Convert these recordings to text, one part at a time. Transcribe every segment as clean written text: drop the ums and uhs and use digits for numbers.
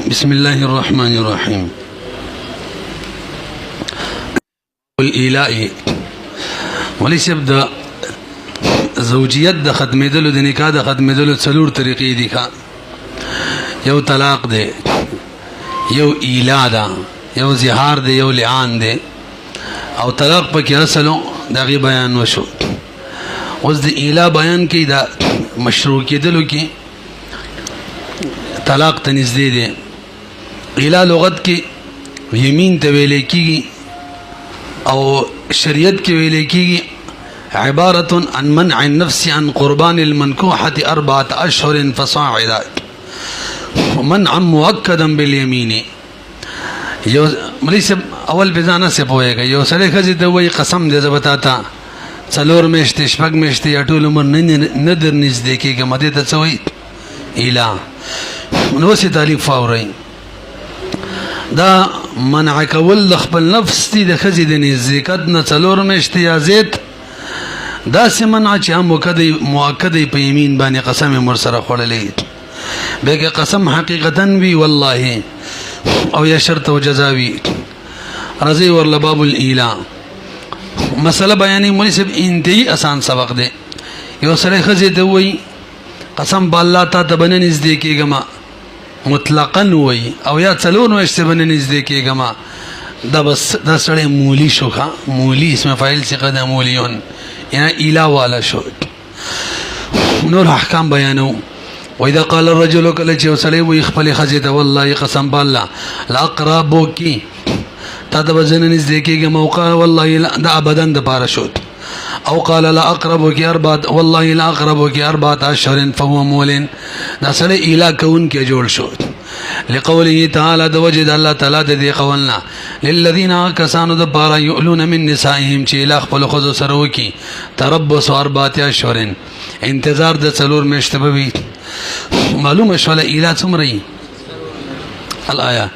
بسم الله الرحمن الرحيم. الإيلاء وليس يبدأ زوجیت د ختمېدلو د نکاح د ختمېدلو څلور طریقې دي ښه. یو طلاق دی، یو ایلا ده، یو زهار دی، یو لعان دی. او طلاق پکې اصلو د هغې بیان وشو. اوس د ایلا بیان کوي دا مشروع کېدلو کې طلاق ته نږدې دی. ایلا لغت کې یمین ته ویلی کېږي او شریعت کې ویلی کېږي عبارة عن منع النفس عن قربان المنكوحة 4 أشهر فصاعدا منعا مؤكدا باليمين. یو ملي صاحب اول بزانه سے پوهیږي یو سړی ښځې ته وایي قسم دې زه به تا ته 4 میاشتې 6 میاشتې یا ټول عمر نه در نږدې کېږم، دې ته څه وایي؟ ایلا. نو اوس یې تعلیق فاورئ. دا منع کول د خپل نفس دي د ښځې د نزدېکت نه 4 میاشتې یا زیات. داسې منع چې هم مؤکد په یمین باندې قسم یې ورسره خوړلی بیا که قسم حقیقتا وي والله او یا شرط او جزا وي. راځئ ورله باب الایلا مسله بیانې. مولوي صاحب انتهایی اسان سبق دی. یو سړی ښځې ته وایي قسم په الله تا ته به نه نږدې کېږم مطلقا وایي او یا 4 میاشتې به نه نږدې کېږم، دا سړی مولی شو ښه. مولی اسم فاعل څخه د مولیون یعنی ایلا والا شو. نور احکام بیانو. واذا قال الرجل کله چې وسړی وایي خپلې ښځې ته والله قسم په الله لا اقربوکي تا ته به زه نه نږدې کېږم او قال والله دا ابدا دپاره شو او قال لا اقربوکي والله لا اقربوکي 4 أشهر فهو مولن. دا سړی ایلا کوونکی جوړ شو لقوله تعالی د وجه د الله تعالی د دې قولنا للذین کسانو د پاره یؤلون من نسائهم چې ایلا خپل ښځو سره وکړي تربص 4 أشهر انتظار د 4 میاشتې به وي. معلومه شوله ایلا څومره وي الآیه.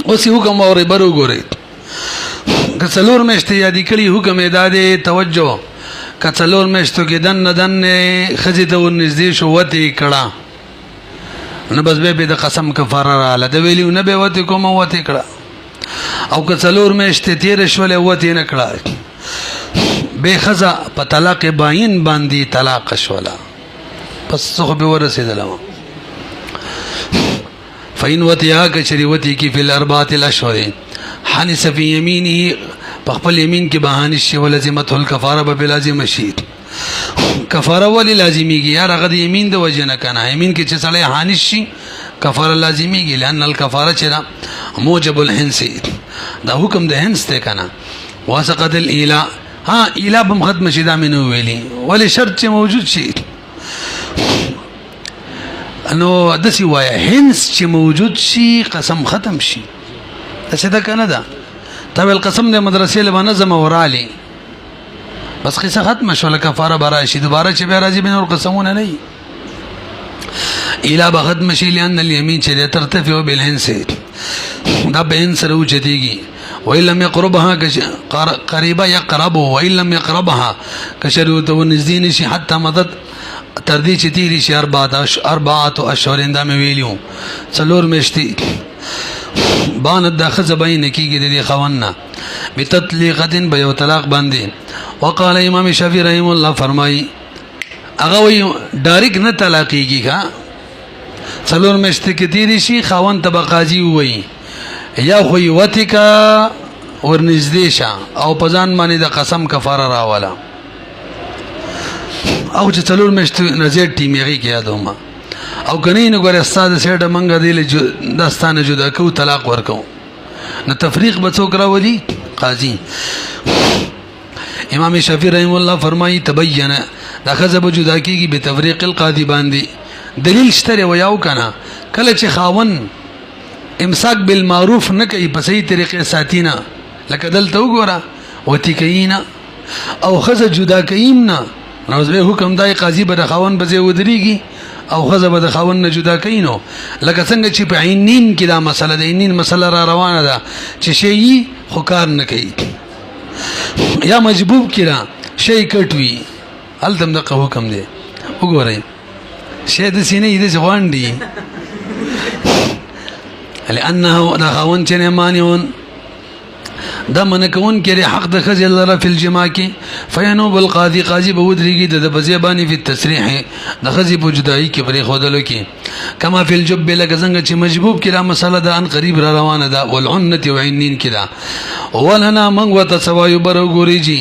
اوس یې حکم اورئ بر وګورئ. که 4 میاشتې یادې کړي حکم یې دا دی توجه که 4 میاشتو کې دننه ښځې ته ورنږدې شو وتې یې کړه نه بس بیا د قسم کفاره راغله د ویلي نه به وتې کومه وتې کړه. او که 4 میاشتې تېره شولې وتې نه کړه بې ښځه په طلاق باین باندې طلاق شوله پس څه خو به ورسېدله. فإن وتیها که چېرې وتې کي فی ال4 الأشهر حنس فی یمینه په خپل یمین کې به حانس شي ولزمته الکفاره به لازمه شي. کفاره ولې لازمیږي یار؟ هغه د یمین د وجې نه که نه یمین کې چې سړی حانس شي کفاره لازمیږي لأن الکفاره چې ده موجب الحنس دا حکم د حنس دی که نه. وسقط الایلا ها ایلا به هم ختمه شي دا مې نه وویلي ولې شرط چې موجود شي. نو داسې وایه حنس چې موجود شي قسم ختم شي. داسې ده که نه ده؟ تا ویل قسم د مدرسې له به نظم ورالي بس قصه ختمه شوله کفاره به راشي دوباره چې بیا راځي به نور قسمونه نه وي. ایلا به ختمه شي لأن الیمین چې دی ترتفع بالحنس دا به حنس سره اوچتېږي. وإن لم يقربها قریبه یقرب وإن لم يقربها که چېرې ورته ورنږدې نه شي حتی مدد تر دې چې تېرې شي 4 أشهر دا مې ویلي وو 4 میاشتې بانت دا ښځه به یې نه کېږي د دې خاوند نه بتطلیقة به یو طلاق باندې. وقال امام شافعي رحم الله فرمایي هغه وایي ډایرکټ نه طلاقېږي ښه 4 میاشتې کې تېرې شي خاوند ته به قاضي ووایي یا خو یې وتې که ورنږدې شه او په ځان باندې د قسم کفاره راوله او چې 4 میاشتې نه زیات ټیم هغې کې یادومه او که نه یې نو ګورې ستا د سیټه موږ دې دا ستا نه جدا کوو طلاق ورکوو نو تفریق به څوک راولي؟ قاضي. امام شافعي رحم الله فرمایي تبینه دا ښځه به جدا کېږي بتفریق القاضي باندې. دلیل شته دی ویاو که نه کله چې خاوند امساک بالمعروف نه کوي په صحیح طریقې ساتي نه لکه دلته وګوره وتې کوي نه او ښځه جدا کوي نه نو اوس بیا حکم دی قاضي به د خاوند په ځای ودرېږي او ښځه به د خاوند نه جدا کوي. نو لکه څنګه چې په عینین کې دا مسله د عینین مسله را روانه ده چې شی یي خو کار نه کوي یا مجبوب کې را شی کټ وي هلته هم دغه حکم دی. وګورئ شی داسې نه وي داسې غونډ لأنه دا خاون چې مانعون دا من کون کې حق د خزي لره فی الجماع کې فینوب القاضي قاضي به ودرېږي د بزیبانی فی التسریح د خزي په جدایي کې پرې خودلو کې کما فی الجب لکه څنګه چې مجبوب کې دا مسله ده ان قریب را روانه ده والعنه وعنین کې ده ولنا من وتسوای برو ګوريږي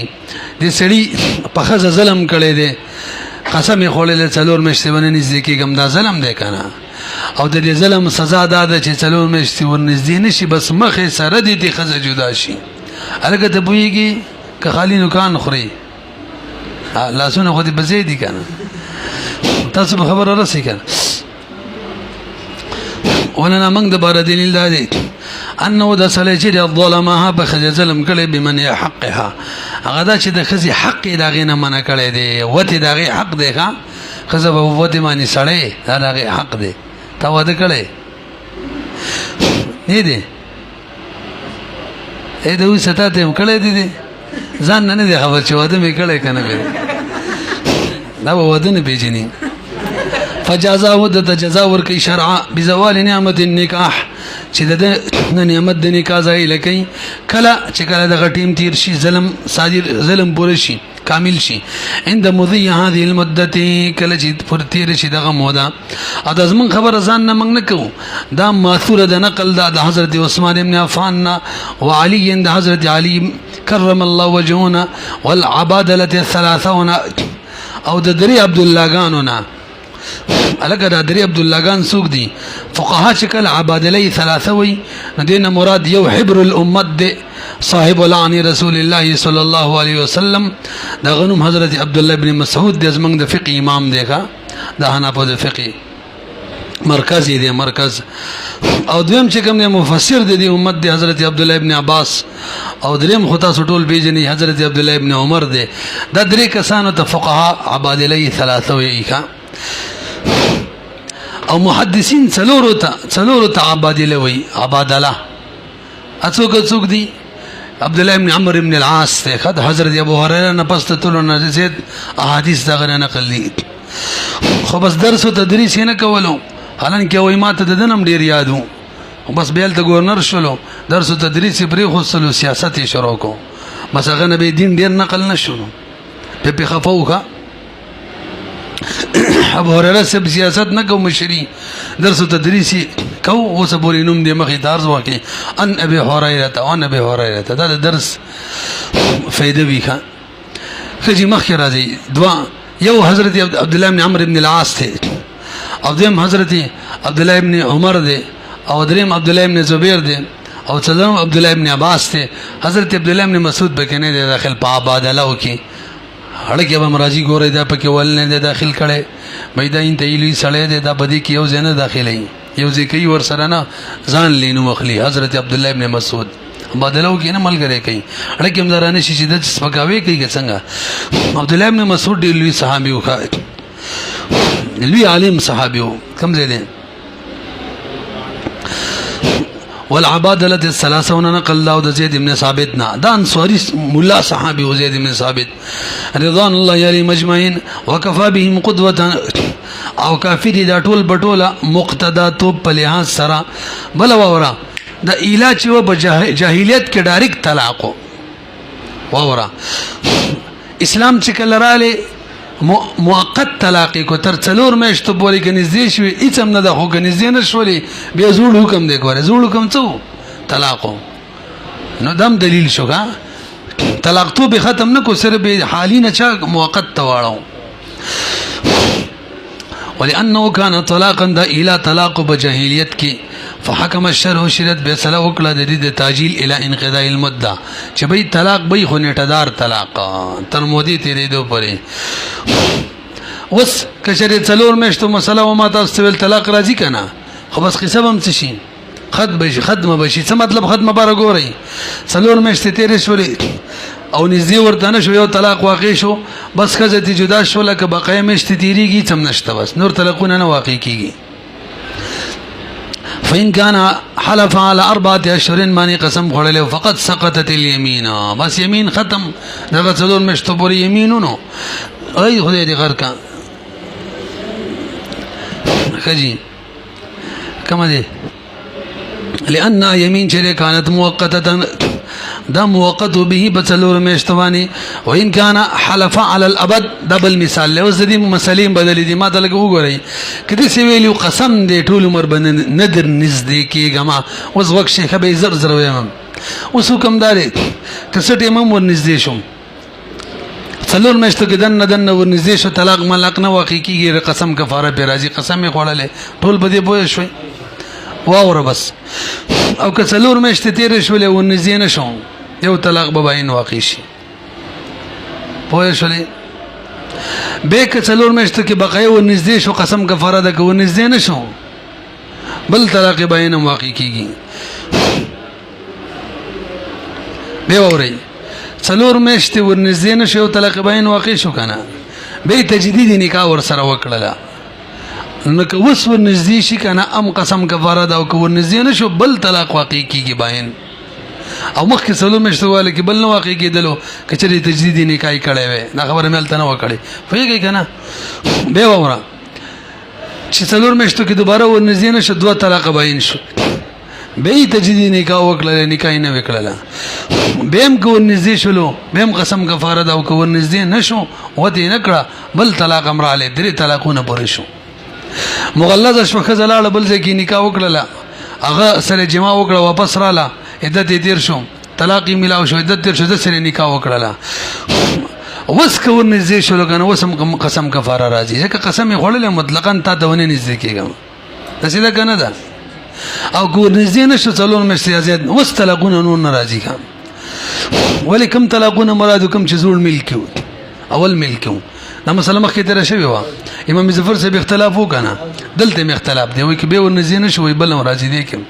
د سړي په خزه ظلم کړي دي قسم خولل څلور مشته باندې نږدې کېږم دا ظلم دی کنه او د دې ظلم سزا ده چې څلور مشته ورنږدې نشي بس مخې سره دي خزه جدا شي الګ ته بويږي که خالی نوکان خوري لاسونه خو دې بزې دي کنه تاسو به خبره راسي کنه ولنا موږ د بار دلیل دی انه د سلجې د ظلمها بخزه ظلم کړي بمن حقها هغه دا چې د خزي حق دا غینه منع کړي دي وته دا غي حق دی ښا خزه به وته معنی سړی دا غي حق دی تا وته کړي نه دي اې دوی ستاته هم کړي دي ځان نه دی خبر چې وته مې کړي کنه دا وته نه پیژني فجازاه د جزاء ورکی شرعا بزوال نعمت النکاح چې د نعمت د نکاح ځای لکې کله چې کله د غټیم تیر شي ظلم صادر ظلم پوره شي کامل شي عند مضي هذه المده کله چې پر تیر شي دغه موده او د زمون خبر ځان نه موږ نه کوو دا ماثور د نقل د حضرت عثمان ابن عفان وعلي عند حضرت علي کرم الله وجهنا والعبادله الثلاثون او د دري عبد الله غانونا الګا د دري عبد الله غان سوق دي فقها شکل عبادله ثلاثه وي ندین مراد یو حبر الامه دي صاحب لعن رسول الله صلی الله علیه وسلم دا غنوم حضرت عبد الله ابن مسعود د زمنګ د فقه امام دی کا دا حنفو د فقه مرکزی دی مرکز او دویم چې کوم دی مفسر دی امت دی حضرت عبد الله ابن عباس او دریم خطا سټول بیجنی حضرت عبد الله ابن عمر دی دا درې کسانو ته فقها عبادله ثلاثه وي کا او محدثین څلورو ته عبادله وي عبادله څوک دي عبد الله ابن عمرو ابن العاص ته خد حضرت ابو هريره نه پس ته تلونه زید احادیث دغه نقل دي خو بس درس او تدریس نه کولو حالانکه وای ماته د دنم ډیر یادو بس بیل ته گورنر شلو درس او تدریس پرې خو سلو سیاست شروع کو بس هغه نبی دین ډیر نقل نشو په خفوخه ابو هريره سب سیاست نه کوم مشری درس او تدریس کو اوس پورې نوم دې مخې دارز واکي ان ابي هريره دا درس فائدہ ویخه خجی مخې راځي دوا یو حضرت عبد الله بن عمرو بن العاص ته او دیم حضرت عبد الله بن عمر ده او دریم عبد الله بن زبیر ده او څلورم عبد الله بن عباس ته حضرت عبد الله بن مسعود بکنه ده داخل په عبادله وکي هړکه به مرাজি ګورې دا پکې ول نه داخل کړي مېدا ان تېلی سړې ده دا بدی کې یو ځنه داخلي یو ځکه ور سره نه ځان لینو مخلي حضرت عبد الله بن مسعود بدلو کې نه ملګری کوي هړکه مزرانه شي د سپکاوي کوي څنګه عبد الله بن مسعود دی لوی صحابي وکړ لوی عالم صحابي کم زیاده والعبادله الثلاثون نقل داود زيد بن ثابت نا دا انصاري مولا صحابي زيد بن ثابت رضوان الله عليه مجمعين وكفى بهم قدوه او کافر دا ټول بټوله مقتدا تو په لحاظ سره بل وورا د علاج و جاهلیت کې ډایرکټ طلاق وورا اسلام چې کله رااله مؤقت طلاق کو تر څلور میاشتو پورې کې نږدې شوی هیڅ هم نه ده خو کې نږدې نه شولې بیا زوړ حکم دی کوره زوړ حکم څه طلاق نو دم دلیل شو کا طلاق تو به ختم نه کو سره به حالي نه چا مؤقت تواړو ولانه كان طلاقا دا الى طلاق بجاهلیت کې فحكم الشرع شرعت به سلا وکړه د دې تاجیل الى انقضاء المده چې به طلاق به خو نیټدار طلاق تر مودي تیرې دو پرې وس کچره څلور میشتو مسله و ما تاسو ول طلاق راځي کنه خو بس قصه هم څه شي ختمه بشي څه مطلب ختمه بار ګوري څلور میشتې تیرې شولې او نږدې ورته نه شو یو طلاق واقع شو بس کزه تی جدا شو لکه بقای میشتې تیریږي څم نشته بس نور طلاقونه نه واقع کیږي فإن كان حلف على 4 أشهر ماني قسم خړلې فقط سقطت اليمين بس يمين ختم دغه څلور میشتو پورې یمینونو اي خدای دې غر کا خجي کما دې لأن يمين چې كانت مؤقته دا موقت به بڅلور میشتوانی وان كان حلف على الابد دبل مثال له زدي مسلیم بدل دي ما تلګ وګورئ کدي سی ویلو قسم دې ټول عمر باندې ندر نزدې کېګما اوس وخت شیخ به زر زر ویم اوس حکم داري کسټ امام ورنزدې شوم څلور میشتو کې دن ورنزدې شو طلاق ملق نه واقع کیږي قسم کفاره پر راځي قسم یې خوړلې ټول بده پوه شوي واوره بس او که څلور میشتې تیر شولې ورنزدې نه شو یو طلاق به باین واقع شي پوه شولې به که څلور میشتو کې بقایه ورنزدې شو قسم کفاره ده که ورنزدې نه شو بل طلاق باین واقع کیږي به اوري څلور میشتې ورنزدې نه شو طلاق باین واقع شو کنه به تجدید نکاح ور سره وکړه نو که وس ورنزدې شي کنه ام قسم کفاره ده او که ورنزدې نه شو بل طلاق واقع کیږي باین او مخکې څلور میاشتو واله کې بل نه واقع کېدلو کچري تجدید نکاح کړي وي دا خبره مې تل نه وکړي فهمږي کنه به وره چې څلور میاشتو کې دوباره ورنزدې نه شو دوه طلاق باین شو به تجدید نکاح وکړه نکاح نه وکړه بهم کو ورنزدې شلو بهم قسم کفاره دا او کو ورنزدې نشو وته نه کړه بل طلاق امراله درې طلاقونه پورې شو مغلظه شو خزلاله بل ځکه نکاح وکړه هغه سره جما وکړه واپس رااله عدت تیر شو طلاق ملاو شو عدت تیر شو د سره نکاح وکړه وس کو ورنزدې شلو کنه وسم قسم کفاره راځي ځکه قسم یې خوړل مطلقاً تا دونه نږدې کېږم دسیدا کنه دا او کو نږدې نشو څلور میاشتې زیات وس طلاقونه نور ناراضي کام ولی کم طلاقونه مراد کوم چې زول ملکو اول ملکو دا مسله مخکې تر شوی و امام ظفر صاحب اختلاف وکنه دلته می اختلاف دی وای کی به ورنځ نه شوی بل راځي دی کوم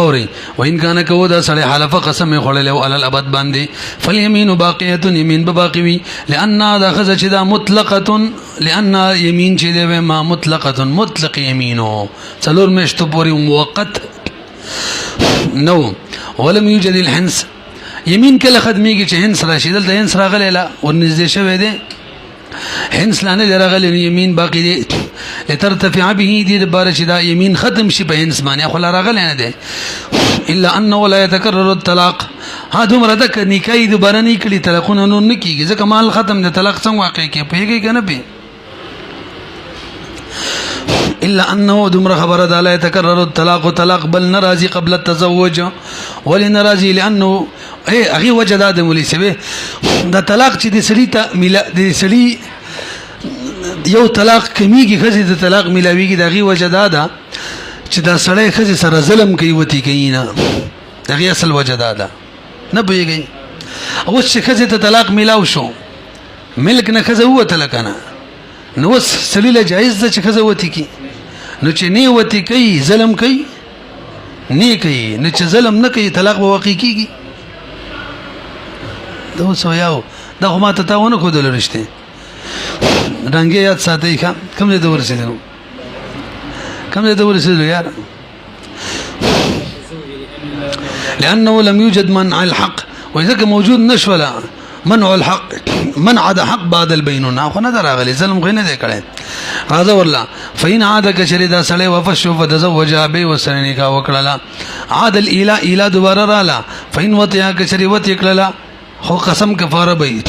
اوري وان کان کو دا سړی حلف قسم خړل او علل ابد باندې فالیمین باقیه یمین بباقی لان دا خذ چې دا مطلقه لان یمین چې دی ما مطلقه مطلق یمینو څلور میشتو پوری موقت نو ولم يوجد الحنس يمين کله خدميږي چې هنس راشي دلته هنس راغلی لا ورنږدې شوی دی هنس لانه راغلی يمين باقي دی لترتفع به دي بار چې دا يمين ختم شي په هنس باندې خو راغلی نه دی الا انه لا يتكرر الطلاق ها دومره د نکاح دوباره نه کړي طلاقونه نور نه کیږي ځکه مال ختم دی طلاق څنګه واقع کې پیږي کنه پی الا انه دمر خبر ده لا يتكرر الطلاق طلاق بل نرازي قبل التزوج ولنرازي لانه اغي وجد ادم ولسبه دا طلاق چې د سړي ته د سړي یو طلاق کمیږي خزي د طلاق ملاويږي د اغي وجد ده چې دا سړی خزي سره ظلم کوي وتی کوي نه دغه اصل وجد ده نه بيږي او چې خزي ته طلاق ملاو شو ملک نه خزه وته لکنه نو وس سلیله جایز ده چې خزه وتی کی نو چې نه وتی کوي ظلم کوي نه کوي نو چې ظلم نه کوي طلاق به واقع کیږي دا وسو یاو دا هم ته تاونه خو دل رښتې رنګ یاد ساتي کوم دې ورسېدو کوم دې ورسېدو یار لانه لم يوجد منع الحق واذا موجود نشولا منع الحق منع د حق بعد البينونه خو نه دراغلي ظلم غي نه دی کړي هذا والله فین عاد کشریدا سړی وفشو فتزوج به وسنه کا وکړه عاد الاله دوباره رااله فین وتیا کشری وت کړه خو قسم کفاره به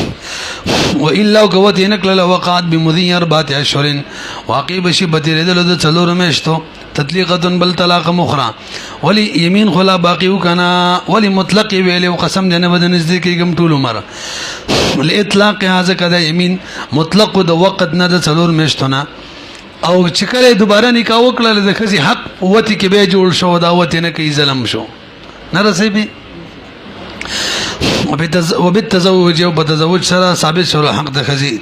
و الا قوت نکله وقعت بمذي 4 اشهر واقع بشي بتیردل د څلور میشتو تطلیقه بل طلاق مخرى ولی یمین خلا باقی وکنا ولی مطلق ویل قسم دنه بدن نزدیکیګم ټول عمر الاطلاق هذا کدا یمین مطلق د وقت نه د څلور میشتونه او چې کله دوباره نکاح وکړل د خزي حق وتی کې به جوړ شو دا وتی نه کوي ظلم شو نه رسېبي وبالتزوج وبتزوج سره ثابت شو حق د خزي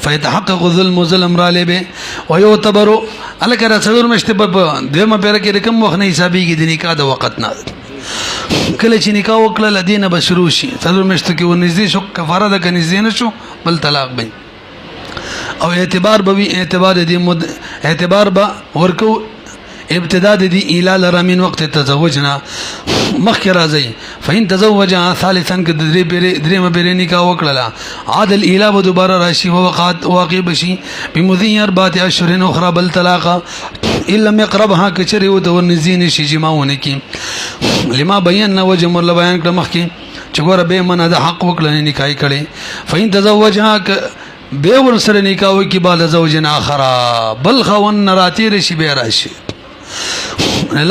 فيتحقق الظلم ظلم را لبه ويعتبر الک رسول مشتبه دمه پیر کې رقم وخت نه حسابيږي د نکاح د وخت نه کله چې نکاح وکړه لدینه بشرو شي څلور مشت کې ونږدې شو کفاره د کنيزې نه شو بل طلاق به او اعتبار به اعتبار دې اعتبار به ورکو ابتداء دي الى لرمين وقت تزوجنا مخک راځي فین تزوج ثالثا درې مبرې نکاح وکړه عادل الى دوباره راشي وقات واقع بشي بمذي 4 اشهر اخرى بل طلاق الا يقربها کچری و د ورنزین شي جماونه کی لما بیان وجه مر بیان کړه مخ کی چګور به من د حق وکړه نکای کړي فین تزوجها به ور سره نکاح وکي بعد زوجن اخر بل خون راتیر شي به راشي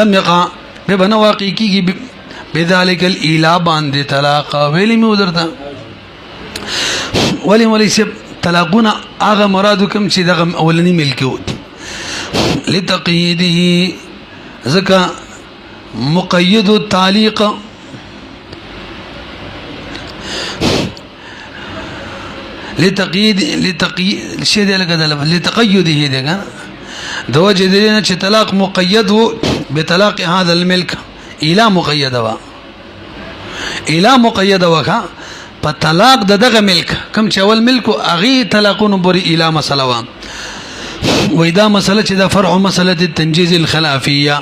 لم يقع به بنو واقع کیږي بذلك الاله باندې طلاق ویلی مو درته ولی سب طلاقونه هغه مراد کوم چې دغه اولنی ملکیو لتقييده ذکا مقید التعلیق لتقييد شی دی لکه لتقيده دغه دوجه دینه چې طلاق مقید وو بطلاق هذا الملك اله مقیده وا اله مقیده وکا په طلاق دغه ملک کوم چې اول ملک اغي طلاقونه بری اله مسله وا وإذا مسألة دا فرع مسألة التنجيز الخلافية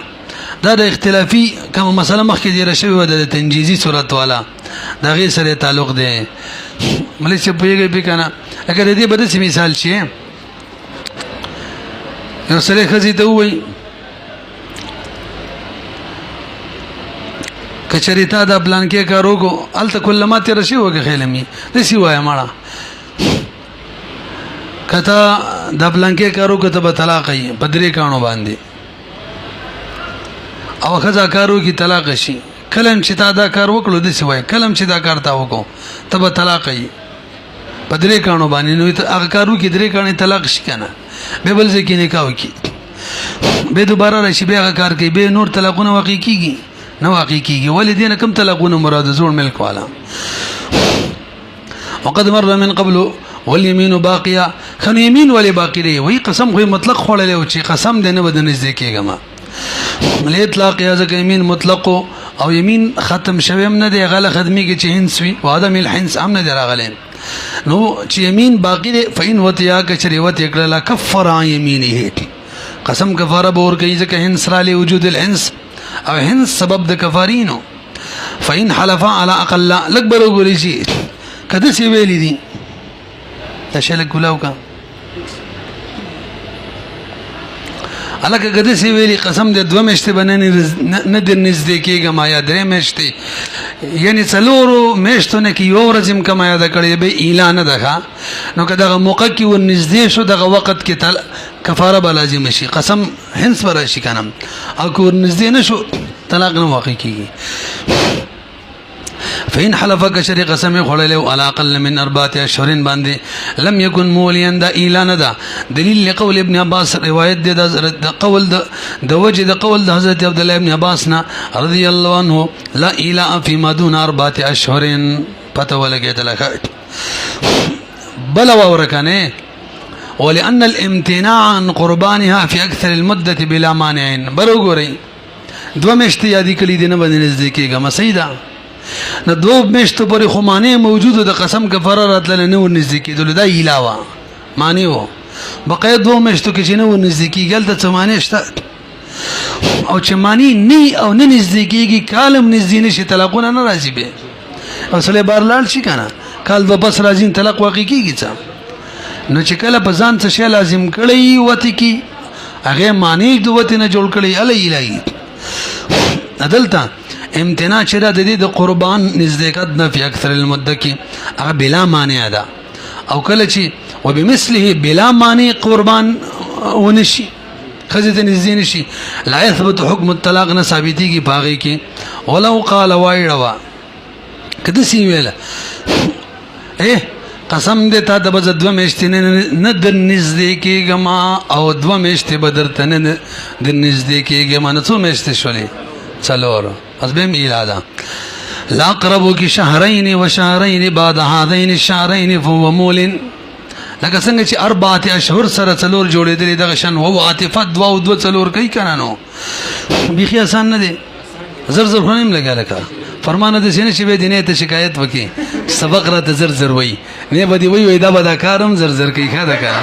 دا اختلافي كما مسألة مخي دي رشوي ودا تنجيزي صورت والا دا غير سره تعلق ده مليس پويږي به کنه اگر دې بده مثال شي یو سره خزي ته وای کچریتا دا پلان کې کارو کو الته کلمات رشي وګه خیلمي د سی وای ماړه کته د پلانکې کارو کته به طلاق یې بدري کانو باندې او خزا کارو کی طلاق شي کلم چې تا دا کار وکړو د سوای کلم چې دا کار تا وکړو ته به طلاق یې بدري کانو باندې نو ته هغه کارو کی درې کانې طلاق شي کنه به بل ځکه نکاح وکي به دوباره راشي به هغه کار کوي به نور طلاقونه واقع کیږي نو واقع کیږي ولدين کم طلاقونه مراد زول ملک والا وقد مر من قبل واليمين باقيه خن يمين ولي باقي دی وی قسم خو مطلق خړلې او چې قسم دنه بدن نږدې کېګما مل اطلاق یا ځکه يمين مطلق او يمين ختم شویم نه دی غل خدمي کې چې هنس وي وادم الحنس هم نه دراغلين نو چې يمين باقي دی فین وتیا کچري وت کړه کفر عن يمينه قسم کفاره بور کوي ځکه هنس را لې وجود الحنس او هنس سبب د کفارینو فین حلف على اقل لکبر وګوري شي کده سی ویلې دي تشلک ګلاو کا الکه کده سی ویلې قسم دې دوه مشته بننه نه د نزدې کېګه ما یا درې مشته یعنی څلورو مشتونه کې یو ورځم کما یاد کړې به اعلان ده نو کدا موقع کې و نزدې شو دغه وخت کې تل کفاره به لازم شي قسم هنس پر شي کنم او کو نزدې نشو طلاق نه واقع کیږي فإن حلفك شري قسم خلله على أقل من 4 أشهر باندې لم يكن موليا دا اعلان دا دلیل لقول ابن عباس روایت دا قول دا وجه دا قول دا حضرت عبد الله ابن عباس نا رضي الله عنه لا اله فيما دون 4 أشهر پته ولګی دلکه بل ورکنه ولأن الامتناع عن قربانها في أكثر المدة بلا مانع برګوري دو مشت یادی کلی دینه باندې نزدیکیږي مسیدا نو دو مشتو پر خمانه موجود د قسم کفاره راتل نه ونزدیکی دل دا علاوه معنی وو بقای دو مشتو کې نه ونزدیکی ګل د څمانه شته او چې معنی نی او نه نزدیکیږي کالم نزدینه شي طلاقونه نه راځي به اصله بارلال شي کنه کال و بس راځین طلاق واقع کیږي څه نو چې کله په ځان څه شی لازم کړی وته کی هغه معنی د وته نه جوړ کړی الی الهی عدالت امتناع چرا د دې د قربان نزدېکت نه په اکثر المده کې هغه بلا مانع ده او کله چې وبمثله بلا مانع قربان ونشي خزه نزدې نشي لا يثبت حكم الطلاق نه ثابتيږي باغې کې ولو قال وایړوا کده سی ویله قسم دې تا د بز دوه مشتنه نه د نزدې کېګما او دوه مشته بدرته نه د نزدې کېګما نه څو مشته شولې څلور اسبم ایلادا لا قربو کی شهرين وشهرين بعد هذين الشهرين فهو مول لکه څنګه چې 4 اشهر سره څلور جوړېدلې دغه شان هو عاطفه دوا او دو څلور کوي کنه نو بيخي آسان نه دي زر زر خونیم لګا لکه فرمانه د سینې چې به دینه ته شکایت وکي سبق را ته زر زر وای نه بدی وای دا به کارم زر زر کوي خاله کا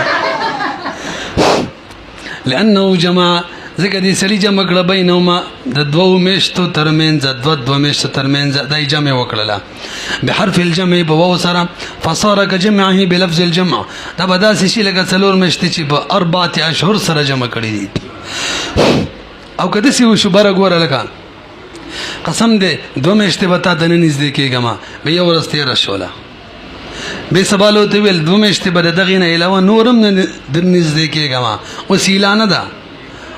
لانه جمع ځکه دې سړي جمع کړه بینهما د دوو میاشتو ترمنځ دوه میاشتو ترمنځ دا جمع وکړله بحرف الجمع په واو سره فصار كجمعه بلفظ الجمع دا به داسې شي لکه څلور میاشتې چې په 4 اشهر سره جمع کړي دي او که داسې وشو بره ګوره لکه قسم دې 2 میاشتې به تا ته نه نږدې کېږم به یو ورځ تېره شوله بې سبالو ته ویل 2 میاشتې به د دغې نه علاوه نورم نه در نږدې کېږم اوس هیله نه ده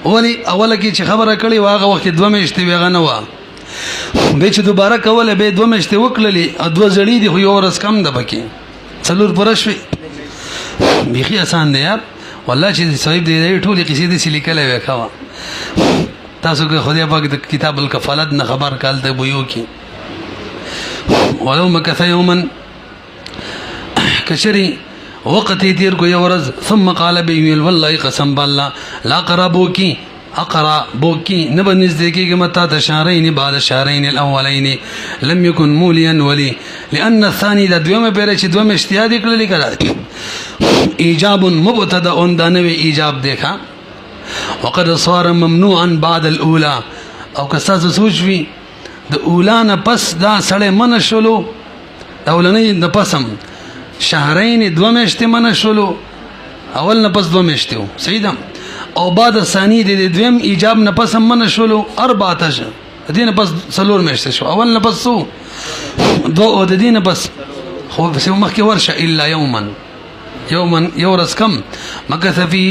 ولې اوله کې چې خبره کړې وه هغه وخت کې 2 میاشتې وې هغه نه وه بیا چې دوباره کوله بیا 2 میاشتې وکړلې او 2 زړې دي خو یو ورځ کم ده پکې 4 پوره شوې بیخي اسان دی یار والله چې صاحب دې ټولې قصې داسې لیکلی وې ښه وه تاسو که خدای پاک د کتاب الکفالت نه خبر کال ته بویو کې ولو مکث یوما کشری وقت تیر کو یو ورځ ثم قال بيويل والله قسم بالله لا قربوکی اقربوکی نبه نزدې کېږم تا ته شهرین بعد شهرین الاولین لم يكن موليا ولي لأن الثاني دا دویمه پیره چې دویمه اشتیا دې کړلې کړه ایجاب مبتدا دا نوې ایجاب دیکھا وقد صار ممنوعا بعد الاولى او که تاسو سوچ وي د اولا نه پس دا سړی منع شولو د اولنۍ نه پسم شهرین 2 میاشتې منع شولو اول نه پس 2 میاشتې و صحیح ده او بعد ثانی د دویم ایجاب نه پس منع شولو 14 د دې نه پس 4 میاشتې شو اول نه پس سو دو او د دې نه پس خو مخکې ورشه الا یوما یو ورځ کم مکث فی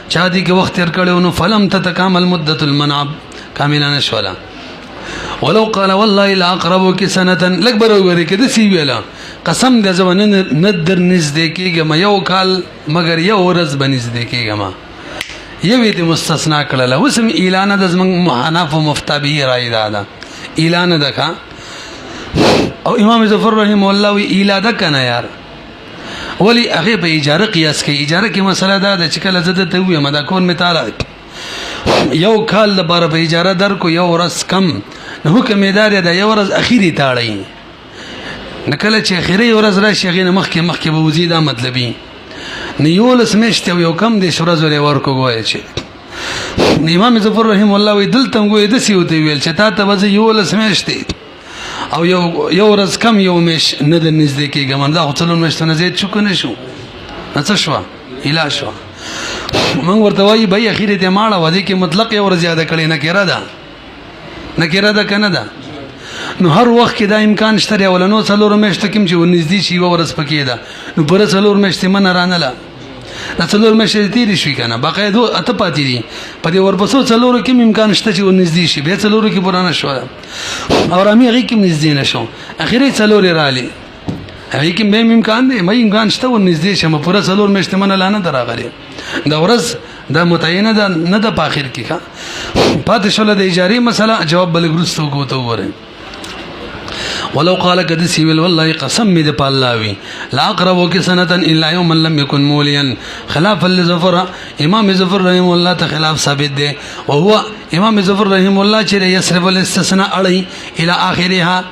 چا دې کې وخت تیر کړو نو فلم تتکامل مدة المنع کاملا نشولا ولو قال والله لا اقربك سنه لکبر وګوري کده سی ویلا قسم د زمانه ندر نږدې کېږم یو کال مگر یو ورځ بنږدې کېږم یو دې مستثنا کړل وسم اعلان د زمون حنف او مفتابی رائے دا اعلان دکا او امام ظفر رحم الله وی اعلان دکنه یار ولی هغه په اجاره قیاس کوي اجاره کې مسله دا ده چې کله زده ته وي مدا کون مثال یو کال د بار په اجاره در کو یو ورځ کم نو حکم دار دا یو ورځ اخیری تاړي نکله چې اخیری ورځ راشي غینه مخکې به وزیدا مطلبي نه یو لسمشت یو کم دي شورز ولې ورکو غوي چې امام ظفر رحم الله وی دلته غوي د سیوته ویل چې تا ته وځي یو لسمشت او یو ورځ کم یو مش نه د نږدې کېږم دا خو څلور میاشتونه زیات شو کنه شو څه شو اله شو موږ ورته وایي به اخیری ته ماړه ودی کې مطلق یو ورځ زیاده کړي نه کېره ده کنه ده نو هر وخت کې دا امکان شته ولنو څلور میاشتې کوم چې ونږدې شي یو ورځ پکې ده نو پر څلور میاشتې من رانله دا څلور میاشتې تیرې شوي کنه باقاعده اته پاتې دي په دې ورپسو څلورو کې امکان شته چې ونږدې شي بیا څلورو کې پوره نه شو او رامي هغې کې نږدې نه شو اخري څلورې رالې هغې کې به امکان دی مې امکان شته ونږدې شم پوره څلور میاشتې من لا نه ده راغلې دا ورځ دا متعینه ده نه ده په آخر کې ښه پاتې شوله د اجارې مسله جواب بلګ وروسته وکړو ته وګورئ ولو قال قد سيول والله قسم مد بالله لا اقربك سنه الا يوما لم يكن موليا خلافا لظفر امام ظفر رحم الله ته خلاف ثابت ده وهو امام ظفر رحم الله چې يصرف الاستثناء علي الى اخرها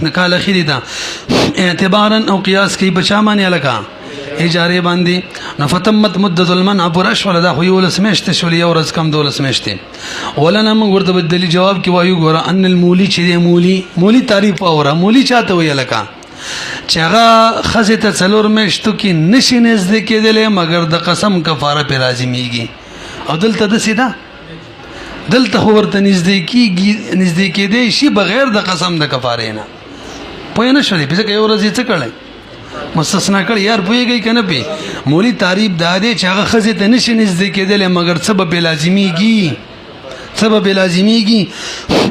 دکال اخیری دا اعتبارا او قیاس کی بچا معنی لکا اجاره باندې نفتمت مدة المنع پر اشول دا خو یو لسمشت شول یو ورځ کم 2 لسمشت ولنا موږ ورته بدلی جواب کی وایو ګوره ان المولی چې مولی تعریف اوره مولی چاته وی لکا چې هغه خزه ته څلور میشتو کې نشي نزدې کېدلې مگر د قسم کفاره پر لازمیږي او دلته د سیدا دلته ورته نزدې کېدې شي بغیر د قسم د کفاره نه پوه نه شولې په څه یو ورځ څه کړل مستثنا کړ یار پويږي کنه پی مولی تعریف دادې چې هغه خزه ته نشي نزدې کېدل مگر سبب لازمیږي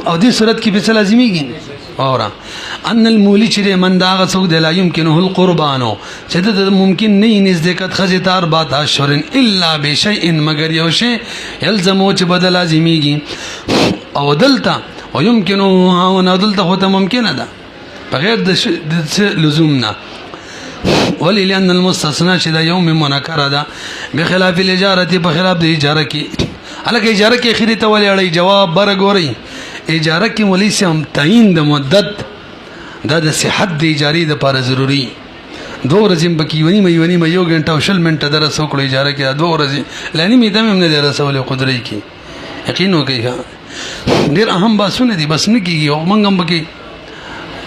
او دې صورت کې به لازمیږي اورا ان المولی چې من داغه څوک د لا يمكنه القربانو چې د ممکن نه نزدېکت خزه تار 14 شهرن الا بشيء مگر یو شی يلزمو چې بدل لازمیږي او دلته ويمكنه او دلته هو ته ممکنه ده بغیر د لزوم نه ولی لأن المستثنى چې دا یوم منکر ده بخلاف الاجاره بخلاف د اجاره کې الکه اجاره کې اخیری ته ولې اړي جواب برګوري اجاره کې مولوی سم تعین د مدت دا د صحت د اجارې د لپاره ضروری 2 ورځې بکی ونی مې یو غنټه او شل منټه درس وکړو اجاره کې 2 ورځې لانی مې دمه نه درسول قدرت کې یقین وکړئ ډېر اهم باسونه دي بس نه کیږي او موږ هم بکی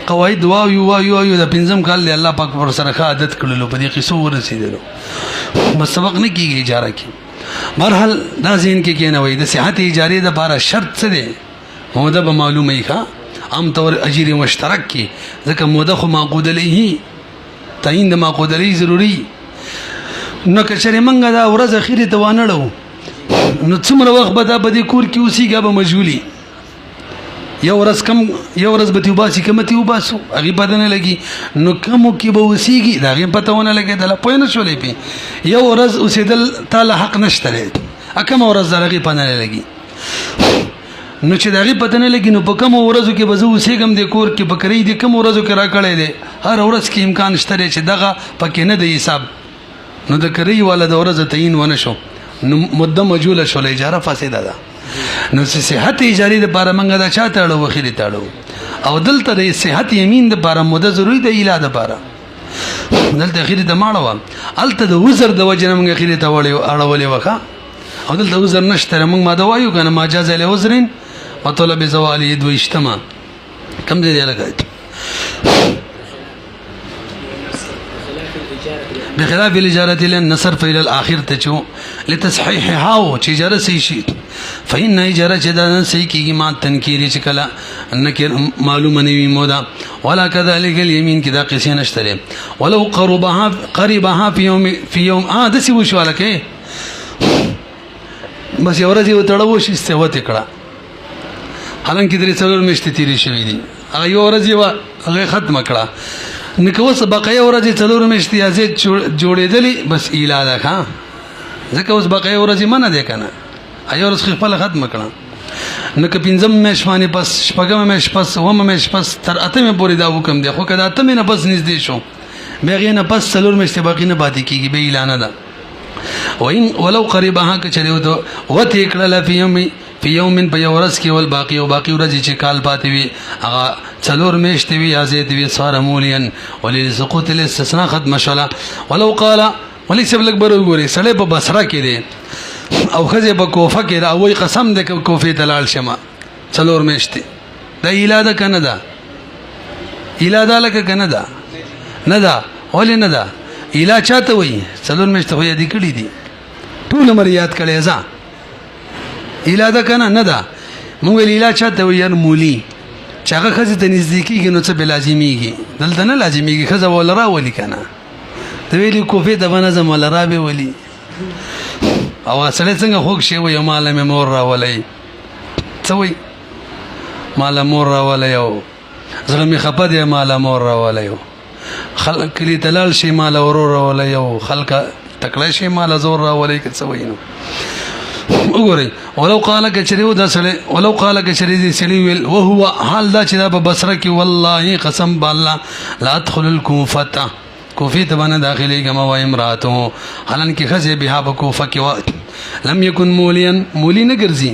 قواعد وایو د پنځم کال دی الله پاک پر سره عادت کړلو په دې قصو ورسېدلو بس سبق نه کیږي اجاره کې مرحل دا ذهن کې نه وای د صحت اجاره د لپاره شرط څه دی موده به معلومه ښه عام طور اجیر مشترک کې ځکه موده خو معقود علیه تعین د معقود علیه ضروری نو کچره منګه دا ورځ اخیری ته وانړو نو څومره وخت به دا په دې کور کې اوسېږي به مجهولي یو ورځ به تیوباسي کومه تیوباسو هغه پته نه لګي نو کومو کې به اوسېږي دا هغه پته ونه لګېدل پوه نه شولې پې یو ورځ اوسېدل تعالی حق نشته لري کوم ورځ هغه پته نه لګي نو چې دا هغه پته نه لګي نو په کوم ورځو کې به زه اوسېږم د کور کې بکرې دي کوم ورځو کې راکړې دي هر ورځ کې امکان شته چې دغه پکې نه دی حساب نو د کری والا د ورځ تعین ونه شو نو مدته مجهوله شول اجاره فاسده ده نو صحت اجاره د لپاره منګه دا چاته اړو وخیری تاړو او دلته د صحت یمین د لپاره مده ضروری ده اله د لپاره دلته اخیری د ماړو الته د وزر د وجه منګه اخیری ته وړي اړولې وکا او دلته وزر نشته موږ ما دا وایو کنه ما جاز له وزرین مطلب زوال يد واجتماع كم دي لګایت بخلاف الاجاره لان نصرف الى الاخر تچو لتصحيحها او چې اجاره صحیح شي فإن اجاره چې دا صحیح کیږي ما تنکیر چې کله انکر معلومه نوي مودا ولا كذلك اليمين کدا قصه نشته ولو قربها في يوم دسی وشو لکه بس یو ورځ یو تړو شي استوت کړه حالانکه درې څلور میاشتې تیرې شوې دي هغه یو ورځ یې هغه ختمه کړه نو که اوس بقیه ورځې څلور میاشتې ازید جوړېدلې بس ایله ده ښه ځکه اوس بقیه ورځې منه دی که نه یو ورځ خپله ختمه کړه نو که پنځم میاشت باندې پس شپږمه میاشت پس اومه میاشت پس تر اتمې پورې دا حکم دی خو که د اتمې نه پس نږدې شو بیا هغې نه پس څلور میاشتې باقي نه پاتې کېږي بیا ایله نه ده ولو قریبها که چرې وتې کړله په یوم په یو ورځ کې ول باقي او باقي ورځې چې کال پاتې وي هغه څلور میاشتې وي یا زیات وي صار مولیا ولسقوط الاستثناء ختم شوله ولو قال ولې سب لګ بر وګوري سړی په بصره کې دی او ښځې په کوفه کې را وایي قسم دی که کوفې ته لاړ شمه څلور میاشتې دا ایله ده که نه ده ایله ده لکه که نه ده نه ده ولې نه ده ایله چاته وایي څلور میاشتې خو یادې کړي دي ټول عمر یاد کړی ځه ایله ده که نه ده مونږ ویل ایله چاته وایي یار مولي چې هغه ښځې ته نږدې کېږي نو څه به لازمیږي دلته نه لازمیږي ښځه وله راولي که نه ته ویلي کوفې ته به نظم وله را به ولي او سړی څنګه خوږ شی وایي ماله مې مور راولی څه وایي ماله مور راولی او زړه مې خفه دی ماله مور راولی او خلک کلي ته لاړ شي ماله ورور راولی او خلکه تکړه شي ماله زور راولی که څه وایي نو وګورئ ولو قال کچری دا سړی ولو قال کچری دې سړی ویل وهو حال دا چې دا په بصره کې والله قسم بالله لا ادخل الكوفه کوفی ته باندې داخلي کما و امراته حالانکه خزه بها په کوفه کې لم يكن موليا مولي نه ګرځي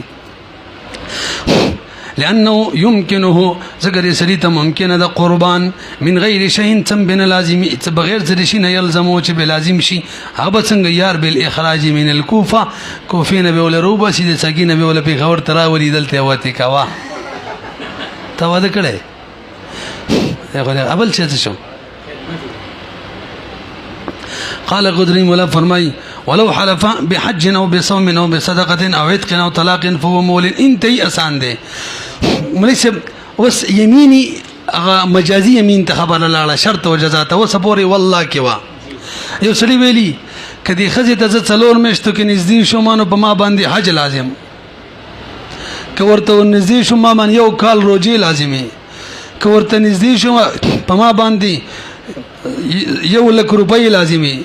لانه يمكنه ذکر سریته ممکنه د قربان من غیر شيء تم بن لازم بغیر ذری شي نه يلزمو چې به لازم شي هغه څنګه یار بالاخراج من الكوفه کوفینه به ول روبه سي د سکینه به ول په خبر تراولي دلته وته کوا تا واده کړي هغه اول څه شو قال قدري مولا فرمای ولو حلف بحج او بصوم او بصدقه او عتق او طلاق فهو مول انتهي اسان دي مليسب وس يميني مجازي يمين ته خبر لاله شرط او جزاء ته وسپوري والله کوا یو سړي ویلي کدي خزه ته څلور مشتو کې نږدې شومانو په ما باندې حج لازم کورته نږدې شوم ما یو کال روزي لازمي کورته نږدې شوم په ما باندې یو لک روپۍ لازمي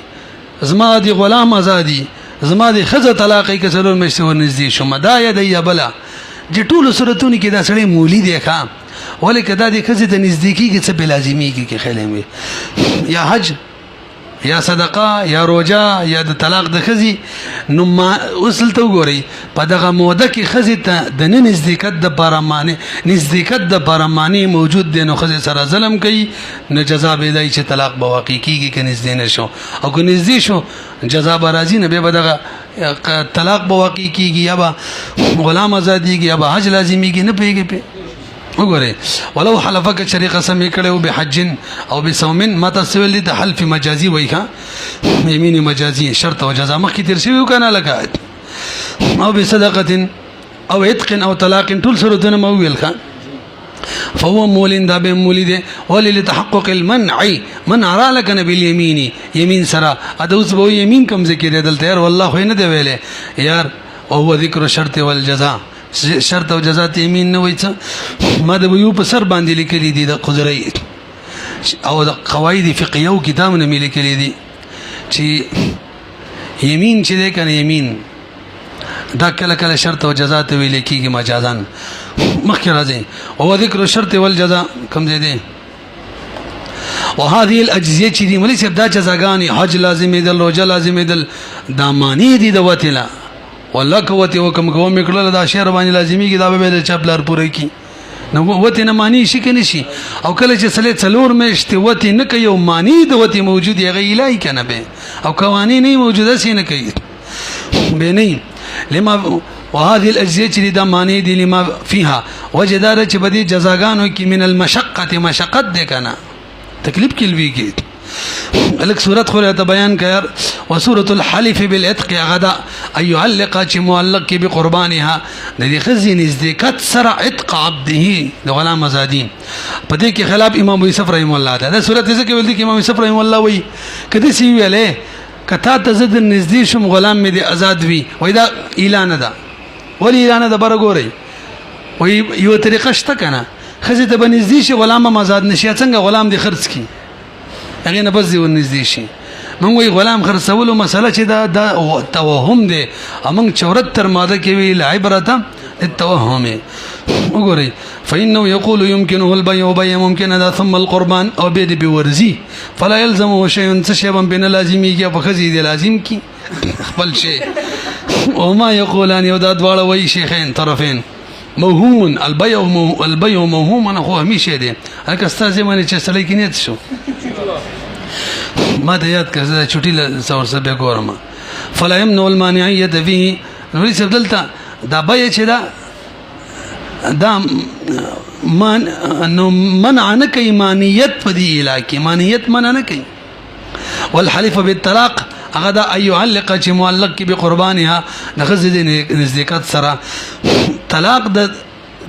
زما دي غلام آزادي زما دي خزه طلاق کې څلور مشتو ورنږدې شوم دا یا دی بلا د ټولو صورتونو کې دا سړی مولي دی ښا ولې کدا د خزه ته نږدې کېږي څه به لازمي کې خلم وي یا حج یا صدقه یا روجا یا د طلاق د خزي نو ما وصلته وګوري په دغه موده کې خزي ته د نزدېکت د پارمانه نزدېکت د پارمانه موجود دی نو خزي سره ظلم کوي نو جزا به دی چې طلاق به واقع کیږي که نزدې نشو او که نزدې شو جزا به راځي نه به دغه طلاق به واقع کیږي یا به غلام آزادیږي یا به حج لازميږي نه پیږي په وګوره ولو حلفک شریک قسم کړو به حج او بصوم مت سویل د حلف مجازي وای ښا یمین مجازي شرط او جزاء مخکې تیر شوی کنه لکه او بصدقه او عتق او طلاق ټول صورتونه مو ویل ښا فهو مولين دا به مولد وللتحقق المنع منع را لكن باليمين يمين سرا ادوس بو يمين کم ذکر دلته یار والله خو نه دی ویلې یار او هو ذکر الشرط والجزاء شرط او جزاء یمین نه وایي ما د یو په سر باندې لیکلي دي د قدرې او د قواعد فقهیه او کتابونه مې لیکلي دي چې یمین چې ده کنه یمین دا کله کله شرط او جزاء ته ویل کېږي مجازان مخکې راځي او ذکر الشرط والجزاء کوم ځای دی وهذه الاجزيه چې دي ملي دا جزاګانی حج لازمي دل روزه لازمي دل دا معنی دي د وتله والله کوته وکم کوم میکړه دا شعر باندې لازمي کې دا به د چپلار پوره کی نو وته نه معنی شي کني شي او کله چې سله څلور مشته وته نه کوي معنی د وته موجود یې غیلای کنه به او قوانین نه موجوده سي نه کوي به نه لما وهذه الاجزيه چې دا معنی دي لما فيها وجدار چې بدی جزاګانو کې من المشقه مشقت ده کنه تکلیف کلوي کې الک صورت خو ته بیان کړ وسوره الحلف بالعتق غدا اي يعلق چې معلق کې بقربانها د دې خزي نزدېکت سره عتق عبده د غلام آزادي په دې کې خلاف امام ابو يوسف رحم الله دا صورت څه کې ول دي کې امام ابو يوسف رحم الله وایي کدي سی ویلې کته ته زد نزدې شم غلام مې د آزاد وي وای دا اعلان ده ولی اعلان ده برګوري وای یو طریقه شته کنه خزي ته بنزدې شي غلام آزاد نشي څنګه غلام دي خرڅ کی هغه نه بس دی ونږدې شي مونږ وی غلام خرڅولو مسله چې دا توهم دی امنګ 74 ماده کې وی عبرته التوهم وګورئ فانه يقول يمكنه البيع بيع ممكن هذا ثم القربان او بيد بورزي فلا يلزمه شيء شيئا بين لازمي کې په خزي دی لازم کی خپل شي او ما يقولان يوداد واړه وی شيخين طرفين موهوم البيع موهوم انا خو همیشه دی هغه استاد زمانه چې سړی کې نیت شو ما ته یاد کړه چټي څور څه به ګورم فلا يمنع المانعيه فيه نو لسه دلته دا بيع چې دا من نو منع نه کوي مانیت په دې علاقې مانیت منع نه کوي والحلف بالطلاق هغه دا ايو علق چې معلق کې بقربانها د خزې نزدېکت سره طلاق د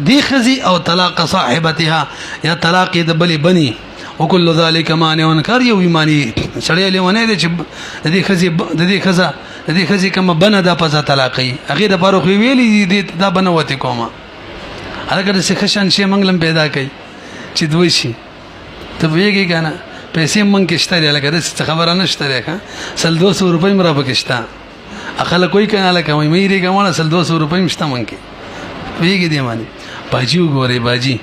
دې خزي او طلاق صاحبتها یا طلاق د بلی بني وكل ذلك مانع انکار یو ایمانی سړی له دی چې د دې خزي کوم بنه د پزا طلاقي هغه د فاروق ویلي دي دا بنوته کومه هغه د سخشن شي منګلم پیدا کوي چې دوی شي ته ویږي کنه پیسې مونږ کې شته لکه د خبره نشته لکه سل 200 روپۍ مرا پکښتا اخله کوئی کنه لکه مې ری کومه سل 200 روپۍ مشته مونږ کې ویږي دی معنی باجی وګوري باجی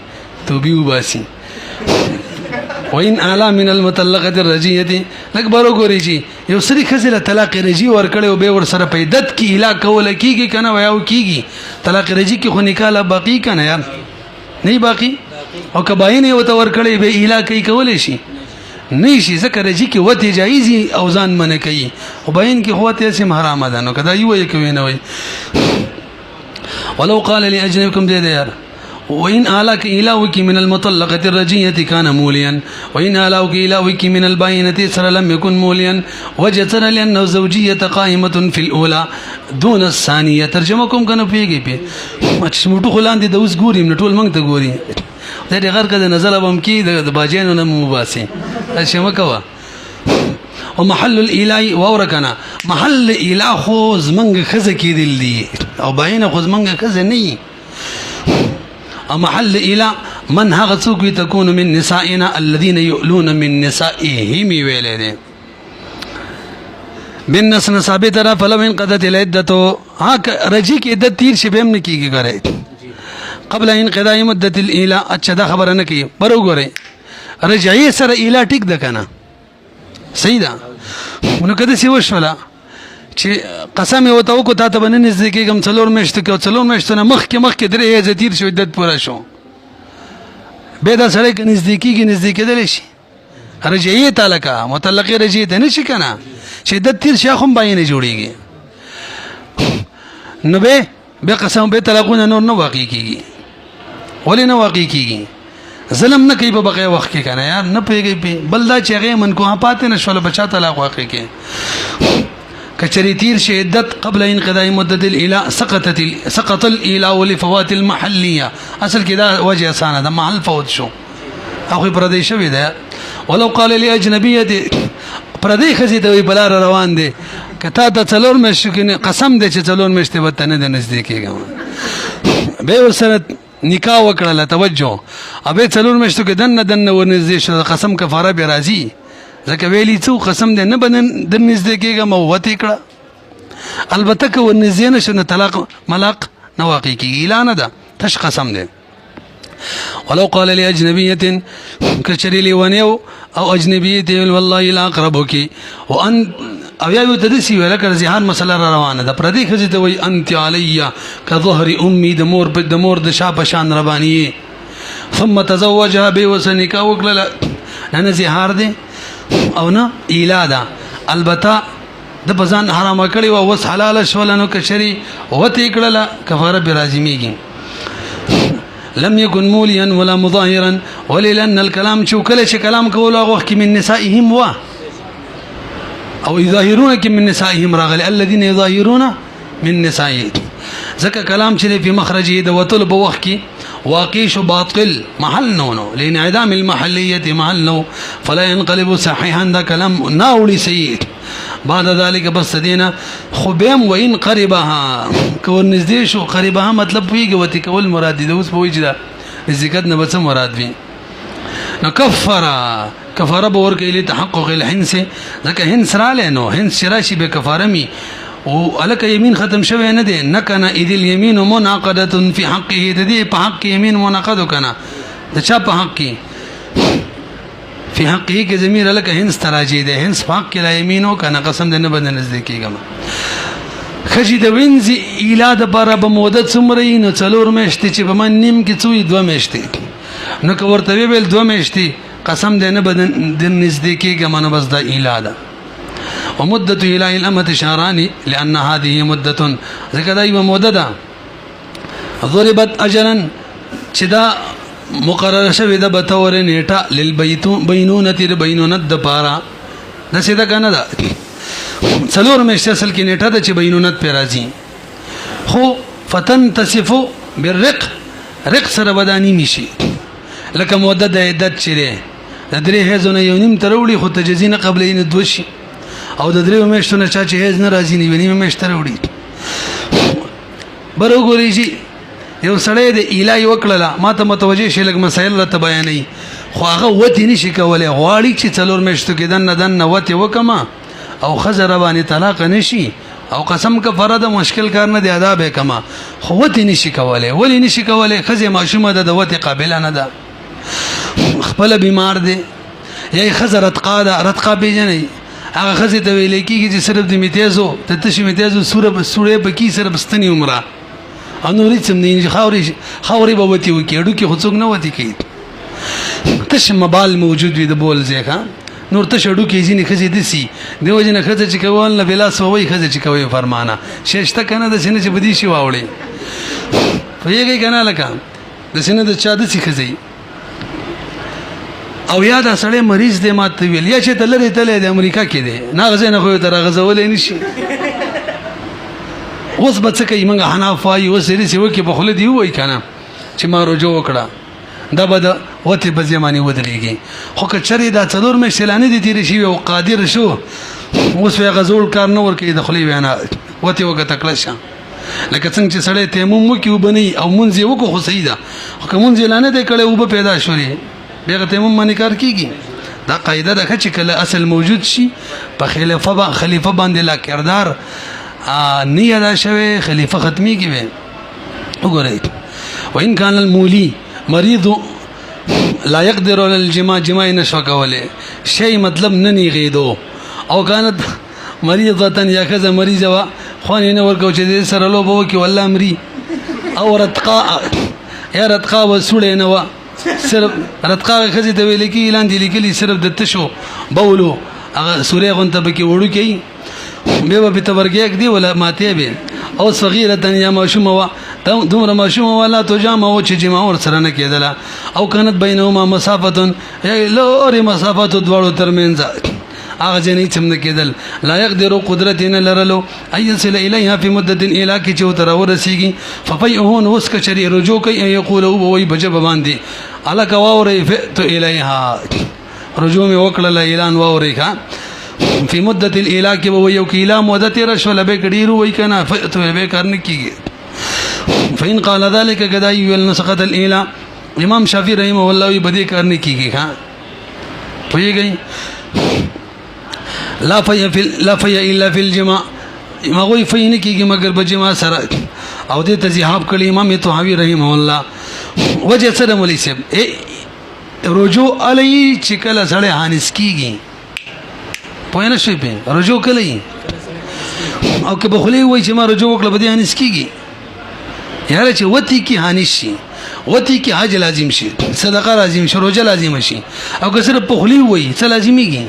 تو بیو باسي وین اعلی من المطلقه الرجيه لکه بارو ګوري چې یو سړي خزله طلاق رجی ور کړي او به ور سره پیدت کی اله کول کیږي کنه ویاو کیږي طلاق رجی کی خو نکاله باقی کنه یار نه باقی او کباین یو تور کړي به اله کوي کول شي نه شي ذکر رجی کی وته جایزي او ځان منه کوي او باین کی قوت سم حرام ده نو کدا یو یې کوي نه وي ولو قال لاجنبكم دې یار وإن آلاك إلهك من المطلقة الرجية كان موليا وإن آلاك إلهك من الباينة سر لم يكن موليا وجسر لأنه زوجية قائمة في الأولى دون الثانية ترجمكم كان فيكي بي مشموتو خلان دي دوس غوري من طول منگ تا غوري دي غر كده نزل بمكي ده باجين ونم مباسي شمكوا ومحل الإله ووركنا محل إله خوز منگ خزكي دل دي أو باين خوز منگ خز ني محل إلى من هغه څوک تكون من نسائنا الذين يؤلون من نسائهم ویلې من نسن ثابت را فلو انقضت العده ها رجی کی عدت تیر شبهم نه کیږي غره قبل انقضاء مدت الاله اچھا دا خبر نه کی برو غره رجعی سره اله ټیک ده کنه صحیح ده نو کده سی وشوله چې قسم یې ورته وکړو تا ته به نه نږدې کېږم 4 میاشتې کې او 4 میاشتو نه مخکې 3 هیزه تېر شو عدت پوره شو بیا دا سړی که نږدې کېږي نږدې کېدلی شي رجعیې ته لکه مطلقې رجعیې ته نه شي که نه چې عدت تېر شي خو هم باینې جوړېږي نو بیا قسم بیا طلاقونه نور نه واقع کېږي ولې نه واقع کېږي ظلم نه کوي په بقیه وخت کې که نه یار نه پوهېږي پې بل دا چې هغې منکوحه پاتې نه شوله بچا طلاق واقع کې کچری تیر شي عدت قبل انقضاء مدة الإيلاء سقط الإيلاء لفوات المحلية اصل کې دا وجه اسانه ده محل فوت شو اخو پردی شوی ده ولو قال لأجنبية پردی خزي ته بلار روان دي کته ته 4 مشکین قسم دې چې 4 مشته وته نه د نزدیک کېږم به ورسره نکاح وکړه توجه ابه 4 مشته کې دنه ورنږدې شو قسم کفاره به راځي ځکه ویلی څو قسم دې نه بدن در نږدې کېږم او وته کړه البته که ورنږدې نه شو نه طلاق ملاق نه واقع کېږي اعلان ده تش قسم دې ولو قال لأجنبية كشري لي ونيو او اجنبية والله لا اقربك وان او یا تدسی ولکه زهار مسله روانه ده پردی خزي ته وي انت علي كظهر امي د مور د شاپ شان ربانيه ثم تزوجها بوسنك وكل نه زهار دي او نه ایلادا البته د بزان حرام کړي او وس حلال شولنو کشري وته کړه کفاره برازمیږي لم يكن موليا ولا مظاهرا ولأن الكلام شو كل شيء كلام كولا وخ من نسائهم او يظاهرون من نسائهم راغل الذين يظاهرون من نسائهم ذكر كلام شري في مخرجه ده وطلب وخكي واقيش باطل محل نونو لانعدام المحلية محل نو فلا ينقلب صحيحا ده كلام ناولي سيد بعد ذلك بس دينا خبيم وإن قربها كون نزديش قربها مطلب ويجي وتكول مراد ده وس بوجدا الزكاتنا بس مراد فيه كفر بورك إلى تحقق الحنس ذاك هنس رالينو هنس شراشي بكفارمي ولك يمين ختم شوي ندي نكنا إذ اليمين منعقدة في حقه تدي بحق يمين منعقد كنا تشاب حقي في حقه كزمير لك هنس تراجي ده هنس حق لا يمينه كان قسم ده نبدن نزديكي كما خجي ده وينزي إلى ده بارا بمودت سمري نو 4 مشتي چې بمن نیم کې څوې 2 مشتي نو که ورته ویل 2 مشتي قسم ده نبدن د نزديكي كما نو بس ده إلى ده ومدة إلى الأمة شهران لأن هذه مدة ذكر دايما مدة ضربت أجلا شدا مقرر شوی ده بطور نیټه للبینونه بینونه د پارا د سیده کنه ده 4 میاشتې اصل کې نیټه ده چې بینونت پر راځي خو فتن تصفو بالرق رق سره بدانی نشي لکه مدد د عدت چره د 3 هیزونه یو نیم تروړي خو تجزینه قبلین دوشي او د 3 میاشتو نه چا چې هیز نه راځي نیو میاشت تروړي برو ګوري یو سړی د الهي وکړه ما ته متوجه شي لګ مسائل را بیانې خو هغه وتی نشي کولای غواړي چې 4 میاشتو کې دنه وتی وکما او خزر باندې طلاق نشي او قسم کفاره د مشکل کار نه دی ادا به کما خو وتی نشي کولای ولی نشي کولای خزه ماشومه د وتی قابل نه ده خپل بیمار دی یا خزرت قاده رتقه بیجنې هغه خزه ته ویل کېږي چې صرف د میتیزو ته تشي میتیزو سوره بکی صرف بستنی عمره انوري څمنې خاوري به وتی وکړو کې خو څوک نه وتی کوي تش مبال موجود وي د بول ځکه نور ته شډو کې ځینې خزي دسي دیو جن خزه چې کول نه بلا سوې خزه چې کوي فرمانه ششته کنه د سینې چې بدی شي واوړي فیږي کنه لکه د سینې د چا دسي خزي او یاد سره مریض دې ماته ویل یا چې تلری تلې د امریکا کې دی نه غزه نه خو تر غزولې نشي اوس به څه کوي موږ حناف وایو سری سی وکي په خله دی وای کنه چې ما رجوع وکړه دا به د وته په زماني ودرېږي خو که چرې دا 4 مشلانه دي تیر شي او قادر شو اوس به غزول کار نه ور کوي د خلی وینا وته وګه تکړه شه لکه څنګه چې سړی تیمم وکي وبني او مونږ یې وکړو خو صحیح ده خو که مونږ لانه دې کړي وب پیدا شوري بیا تیمم باندې کار کیږي دا قاعده ده چې کله اصل موجود شي په خلیفہ باندې لا کردار نیه دا شوه خلیفہ ختمی کی وي وګورئ وان كان المولي مريض لا يقدر على الجماع جماع نشو کوله شی مطلب نه نیغیدو او كانت مریضه یا کذا مریضه وا خواني نه ورکو چې دې سره لو بو کې والله مري او رتقاء یا رتقاء وسوله نه وا صرف رتقاء خزي ته ویل کې اعلان دي لیکلي صرف د تشو بولو هغه سورې غونته به کې وړو کې به په تبرګیک دی ولا ماته به او صغيره یا ماشومه وا دومره ماشومه ولا تجامه او چې جما ور سره نه کېدله او كانت بينهما مسافه لوري مسافه دوړو ترمنځ هغه جنې چې نه کېدل لا يقدر قدرتنا لرلو ايصل اليها في مده الى کی چې تر ورسیږي ففيهون وسك شري رجو کوي يقول او وي بجب باندې الک واوري فت اليها رجوع می وکړه اعلان واوري ښا في مده الى کی وي یو کیلا مدته رشل به کډیرو وي کنه فت به کارن کیږي فإن قال ذلك كذا يلنسقت الإله امام شافعي رحمه الله بدی کارن کیږي ها پوهیږي لا في الا في الجماع ما غوي فين کیږي مگر بجما سره او دې تذهاب کړي امام طحاوی رحمه الله وجه سره مولوی صاحب رجوع علی چکل سره هانس کیږي پوه نه شي په رجوع کړي او که بخلی وای چې ما رجوع وکړه بده هانس کیږي یاره چې وتی کی هانس شي وتی کی حج لازم شي صدقه لازم شي روزه لازم شي او که سره بخلی وای څه لازميږي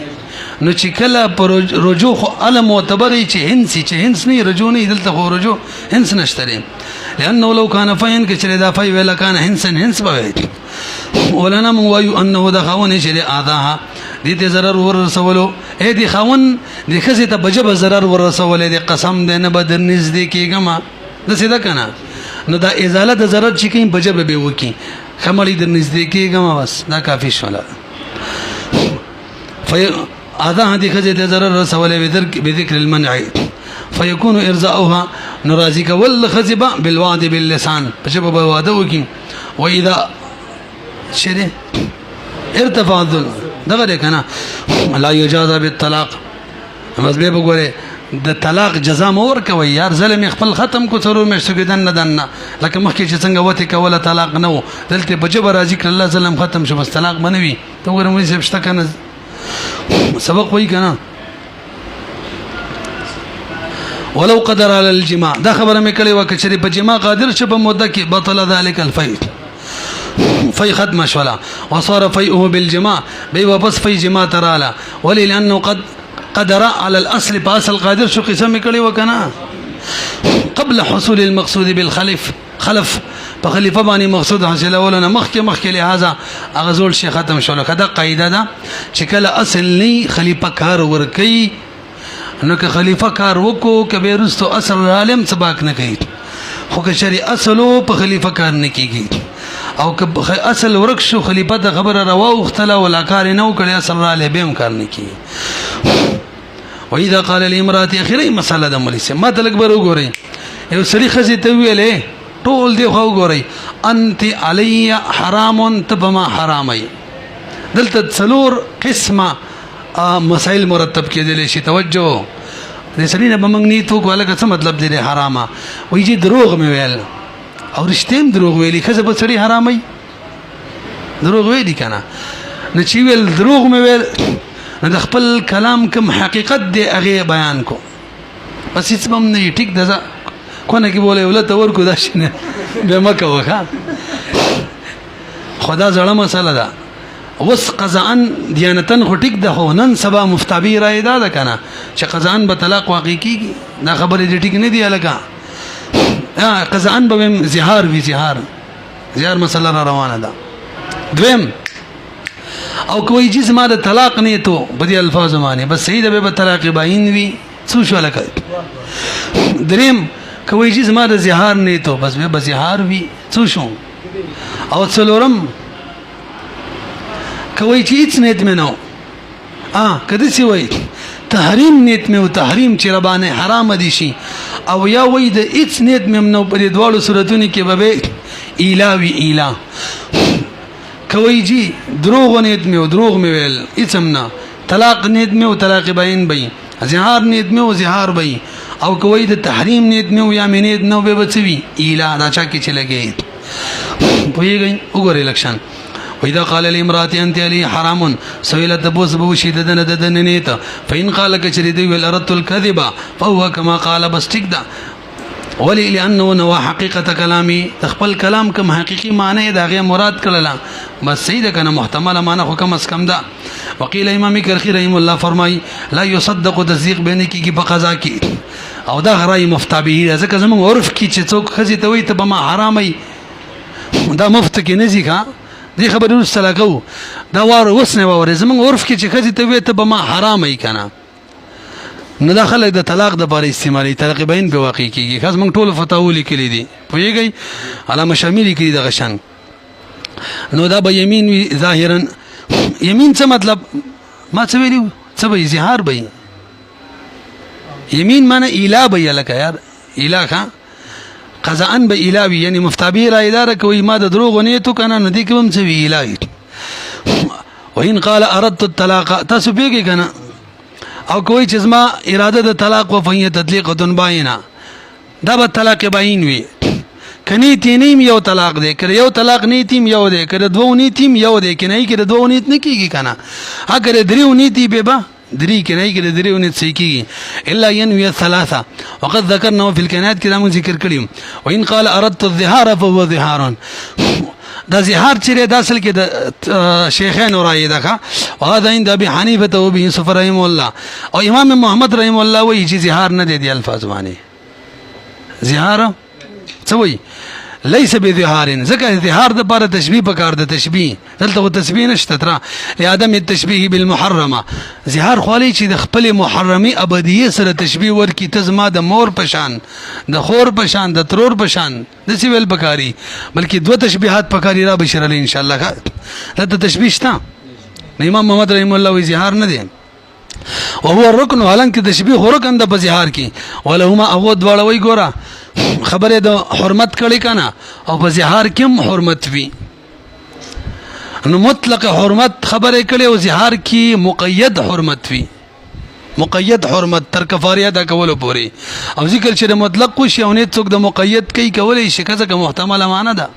نو چې کله پر رجوع خو علم معتبري چې هنس نه رجوع نه دلته خو رجوع هنس نشته لانه لو كان فين كشري دا فاي ولا كان هنس به ولنا من وایو انه دا خاون شری اذاها دې ته zarar ورسولو اې دې خاون دې خزه ته بجب zarar ورسولې دې قسم دې نه بدر نږدې کېګما د سیدا کنه نو دا ازاله د zarar چې کین بجب به وکی خمړې د نږدې کېګما بس دا کافی شولا هذا هذه خزه ضرر رسوله بذكر المنع فيكون ارزاؤها نرازيك والخزب بالوعد باللسان فشبه وعدوك واذا شره ارتفع الظلم دغه کنه لا يجاز بالطلاق بس به وګوره د طلاق جزاء مور کوي یار ظلم خپل ختم کو ضرور مشتګدن نه دنه لکه مخکې چې څنګه وته کوله طلاق نه و دلته بجبر راځي کړه الله ظلم ختم شو بس طلاق بنوي ته وګوره مې سبشته کنه سبق وای کنه ولو قدر على الجماع دا خبره مې کړې و کچري په جما قادر شه په مده کې بطل ذلك الفيء في ختم شولا وصار فيئه بالجماع بي واپس في جماع ترالا ولي لانه قد قدر على الاصل باصل قادر شو قسم کړي وکنا قبل حصول المقصود بالخلف خلف په خلیفہ باندې مقصود حاصل ولنه مخکې لهذا اغزول شي ختم شول کدا قاعده ده چې کله اصل نه خلیفہ کار ور کوي نو که خلیفہ کار وکړو کبه رستو اصل عالم سباق نه کوي خو که شری اصلو په خلیفہ کار نه کیږي او که اصل ورک شو خلیفہ د خبره روا او اختلا ولا کار نه وکړي اصل را لبم کار نه کیږي واذا قال الامراه اخري مساله د ملي ما تلک برو ګوري یو سړي خزي ته ویلې ټول دی خو ګوري انت علی حرام تبما حرامي دلته څلور قسمه مسائل مرتب کېدل شي توجه د سړي نه بمنګنی تو کوله څه مطلب دی حرامه وایي چې دروغ مې ویل او رښتیم دروغ ویلي خزه په سړي حرامي دروغ ویلي کنه نه چې ویل دروغ مې ویل نه د خپل کلام کوم حقیقت دی هغه بیان کو بس هیڅ هم نه ټیک ده کونه کې بوله ولته ورکو دا شنه به مکه وخا خدا زړه مسله ده وس قزان دیانتن خو ټیک ده خو نن سبا مفتابی رائے ده کنه چې قزان به طلاق واقع کیږي دا خبره دې ټیک نه دی الګه قزان به زهار وی زهار مسله را روانه ده دویم او کوئی چیز ما د طلاق نه تو بدی الفاظ معنی بس صحیح ده به طلاق باین وی څو شو لکه دریم کوئی چیز ما د زهار نه تو بس به زهار وی څو شو او څلورم کوئی چیز نیت مې نو کدی سی وای تحریم نیت مې او تحریم چې ربانه حرام دي شي او یا وای د هیڅ نیت مې نو په دواړو صورتونو کې به ایلا کوي جی دروغ نیت مې او دروغ مې ویل اسم نه طلاق نیت مې او طلاق باین بې زهار نیت مې او زهار بې او کوي د تحریم نیت مې او یا مې نیت نو به بچوي ایلا دا چا کې چلګي پوهیږي وګورئ لکشن واذا قال لامراه انت علي حرام سئلت بوس بوشي ددن ددن نیت فان قال كشريدي والاردت الكذب فهو كما قال بس ٹھیک ده ولی لانه نو حقیقت کلامی تخپل کلام کوم حقیقی معنی دا غي مراد کړه بس سید کنه محتمل معنی خو کم اس کم ده وقيل امام کرخی رحم الله فرمای لا يصدق تصدیق بینه کی په قضا کی او دا غرای مفتا به ځکه زمون عرف کی چې څوک خزي ته وي ته به ما حرامي دا مفت کې نه ځي ښا دې خبرو سره کو دا وار وسنه وره زمون عرف کې چې خزي ته وي ته به ما حرامي کنه نه داخله د طلاق د بار استعمالي طلاق بین په واقع کیږي خاص موږ ټول فتاوی لیکلي دي پوهیږي علامه شامیلی کړي د غشن نو دا به یمین وی ظاهرا یمین څه مطلب ما څه ویلو څه به اظهار به یمین معنی اله به لکه یار اله ښا قضاءن به اله وی یعنی مفتابی را اداره کوي ما د دروغ نیتو کنه نه دي کوم څه وی اله وین قال اردت الطلاق تاسو پیږي کنه او کوئی چې ما اراده د طلاق و فهي تطلیق باینه دا به طلاق باین وي کني تینیم یو طلاق دی کړه یو طلاق نیتیم یو دی کړه دوه نیتیم یو دی کنه کړه دوه نیت نه کیږي کنه اگر دریو نیتی به با دري کنه کړه دریو نیت صحیح کیږي الا ينوي الثلاثه وقد ذكرنا في الكنات كده مون ذکر کړیو وان قال اردت الظهار فهو ظهار دا زهار چیرې د اصل کې د شیخین رائے ده او دا عند ابي حنیفه او ابي يوسف رحم الله او امام محمد رحم الله وایي چې زهار نه دی الفاظ باندې زهار څه وایي ليس بظهار ذکر ظهار د لپاره تشبيه پکار د تشبيه دلته تشبيه نشته تر لعدم التشبيه بالمحرمه ظهار خالي چې د خپل محرمي ابديه سره تشبيه ورکی تزما د مور پشان د خور پشان د ترور پشان د سیول پکاري بلکې دوه تشبيهات پکاري را بشر علي ان شاء الله دلته تشبيه شته امام محمد رحم الله وی ظهار نه دي وهو الركن حالانکه تشبيه رکن د بظهار کی ولهما او دواړه وی ګوره خبره د حرمت کړي کنه او په زهار کې حرمت وی نو مطلق حرمت خبره کړي او زهار کې مقید حرمت وی مقید حرمت تر کفاره دا کول پوري او ذکر چې مطلق کو شی او نه څوک د مقید کوي کولای شي کزه محتمل معنی ده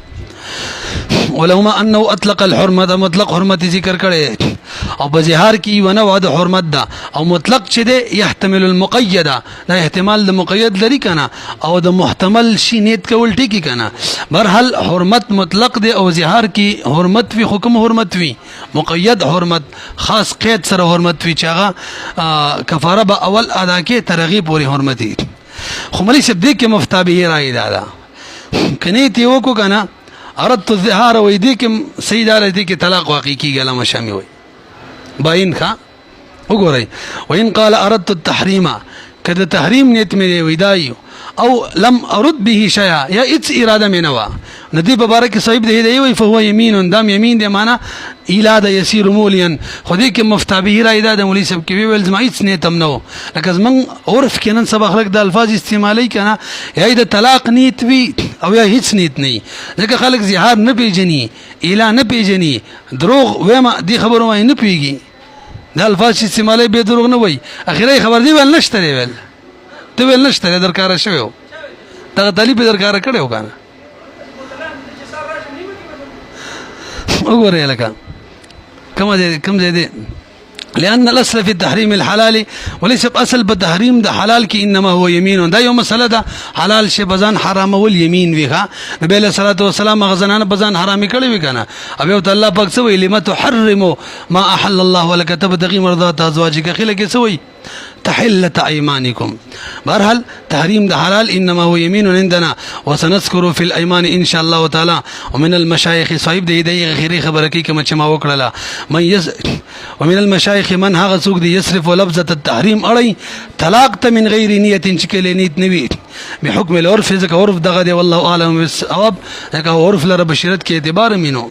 ولهما انه اطلق الحرمه مطلق حرمت ذکر کړي او بظهار کی ونه وعد حرمت ده او مطلق چې ده يحتمل المقيده دا احتمال د مقید لري کنه او د محتمل شي نیت کول ټکی کنه برحال حرمت مطلق ده او ظهار کی حرمت وی حکم حرمت وی مقید حرمت خاص قید سره حرمت وی چاغه کفاره به اول ادا کې ترغیب پوری حرمتي خو ملي شپ دې کې مفتابه راي دا کني تی وکو کنه اردت الظهار ويديكم سيد على ديك طلاق واقعي کی علامه شامی وي باین ښا وګورئ وان قال اردت التحريم کده تحریم نیت مې ویدایو او لم ارد به شيئا یا اڅ اراده مې نه و ندی مبارک صاحب دې وی فهو يمين دام يمين دې معنا الاده يسير موليا خدي کې مفتابه را اراده مولي سب کې ویل زما اڅ نیت هم نو لکه زمون عرف کې نن سبا خلک د الفاظ استعمالي کنه یا د طلاق نیت وی او یا هیڅ نیت نه ځکه خلک زهار نه پیژني اله نه پیژني دروغ وېما دي خبرو نه پیږي د الفاظ استعمالي به دروغ نه وای اخیری خبر دی ول نشته ویل ته ول نشته درکار شوی دا طالب درکار کړو کنه وګورئ لکه كم زي دي لأن الأصل في التحريم الحلال وليس بأصل بالتحريم ده حلال كي إنما هو يمين ده يوم مسألة ده حلال شيء بزان حرام واليمين فيها نبي عليه الصلاة والسلام غزنان بزان حرامي كله بكنا أبي الله بق سوي لما تحرم ما أحل الله ولك تبتغي مرضات أزواجك خلك سوي تحلة أيمانكم برحال تحريم ده حلال إنما هو يمين عندنا وسنذكر في الأيمان إن شاء الله تعالى ومن المشايخ صاحب ده غير خبركي كما چما وکړه ومن المشايخ من هغه څوک دی يصرف لفظه التحريم اړي طلاق ته من غیر نیت چکل نیت نوي بحكم العرف ذکر عرف دغه دی والله اعلم بالصواب ذکر عرف لره بشرت کې اعتبار مينو